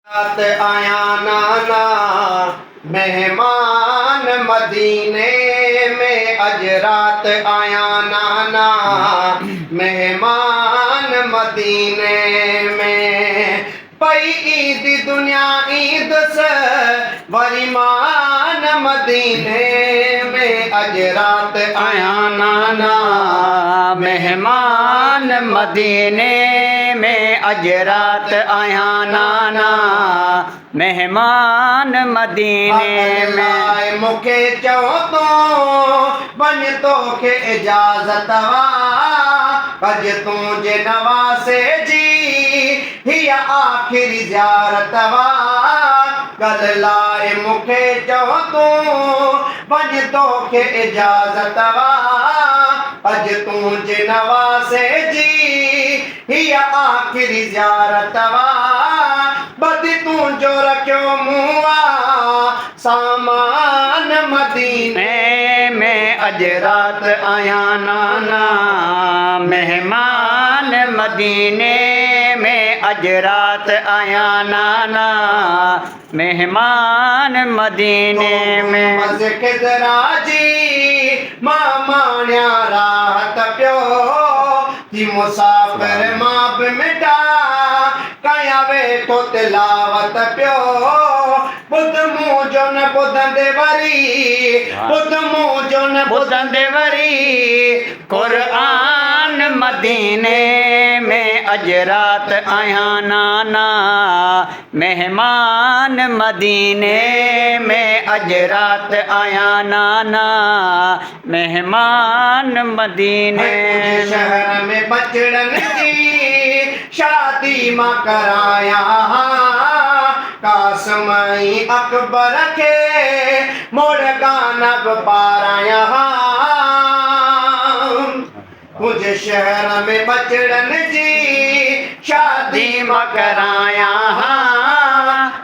रात आया नाना मेहमान मदीने में, अज रात आया नाना मेहमान मदीने में। पई ईद दुनिया ईद से वरीमान मदीने में, अज रात आया नाना मेहमान मदीने में, अज रात आया नाना मेहमान मदीने में। मुखे चो तो बन तो के इजाजत वा, अज तुझे नवासे जी ही आखिरी ज़ियारत वा। गल लाए मुखे चो तो बन तो के इजाजत वा, अज तुझे नवासे जी ही आखिरी ज़ियारत वा। बदी तू जो रखियो मुआ सामान मदीने में, अज रात आया नाना मेहमान मदीने में, अज रात आया नाना मेहमान मदीने में। मस्जिद राजी मामाण्या राहत प्यो थी मुसाफिर माप मिटा कया वेठो तिलावत प्यो। बुध मुझो न बुधंदे वरी, बुध मुझो न बुधंदे वरी कुरान मदीने में, अज रात आया नाना मेहमान मदीने में, अज रात आया नाना मेहमान मदीने में। शहर में बचड़न की शादी मां कराया, कासमई अकबर के मोड़ गाना पाराया। मुझे शहर में बचड़न जी शादी मां कराया,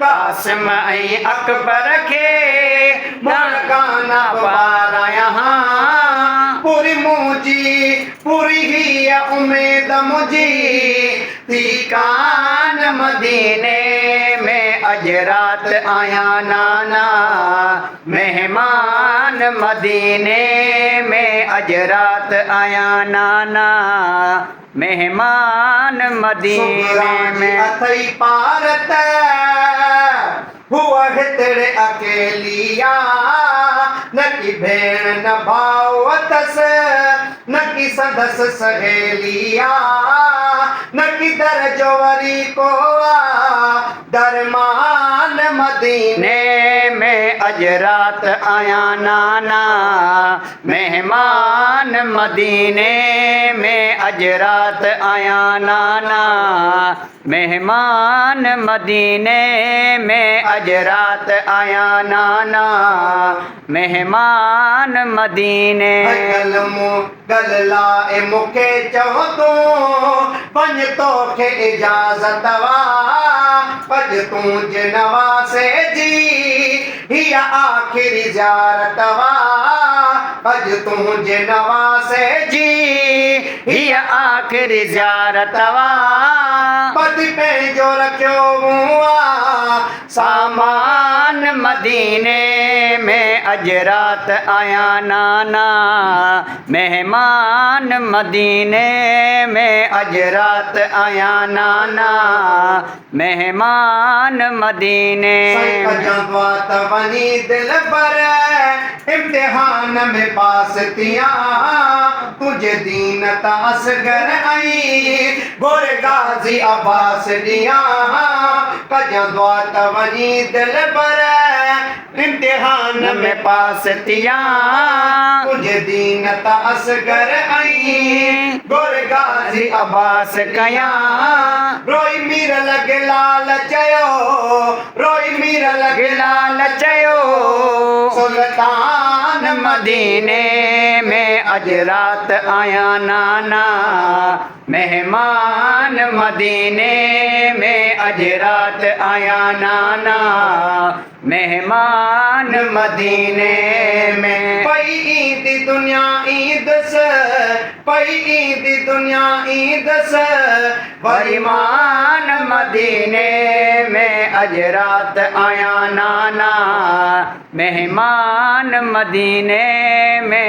कासमई अकबर के मोड़ गाना पाराया। पूरी मुझी पूरी ही उम्मीद मुझी थी कान मदीने में, अज रात आया नाना मेहमान मदीने में, अज रात आया नाना मेहमान मदीने में। अथई पारत हुआ हितड़े अकेलिया, न की भेण न भावतस न की संदस सहेलिया, न की दरजो वरी को दरमान मदीने में, अज रात आया नाना मेहमान मदीने में, अज रात आया नाना मेहमान मदीने में, अज रात आया नाना मेहमान मदीने। गल लाए मुखे चो तो पंज तो के इजाजत वा, पज तुझे नवासे जी ही आखिरी ज़ियारत वा, पज तुझे नवासे जी ही आखिरी ज़ियारत वा। पति पे जो रखियो मुआ सामान मदीने में, अज रात आया नाना मेहमान मदीने में, अज रात आया नाना मेहमान मदीने में। वनी दिल पर इम्तिहान में पास तिया, तुझे दीन असगर आई गोर गाजी अब्बास दिया। कजा द्वात वनी दिल पर इम्तिहान में पास तिया, तुझे दीन असगर आई गोर गाजी अब्बास कया। रोई मीर लगे लाल चयो, रोई मीर लगे लाल चयो सुल्तान मदीने में अज रात आया नाना, मेहमान मदीने में अज रात आया नाना, मेहमान मदीने में। पई ईद दुनिया ईद स, पई ईद दुनिया ईद स, परिमान मदीने में अज रात आया नाना, मेहमान मदीने में।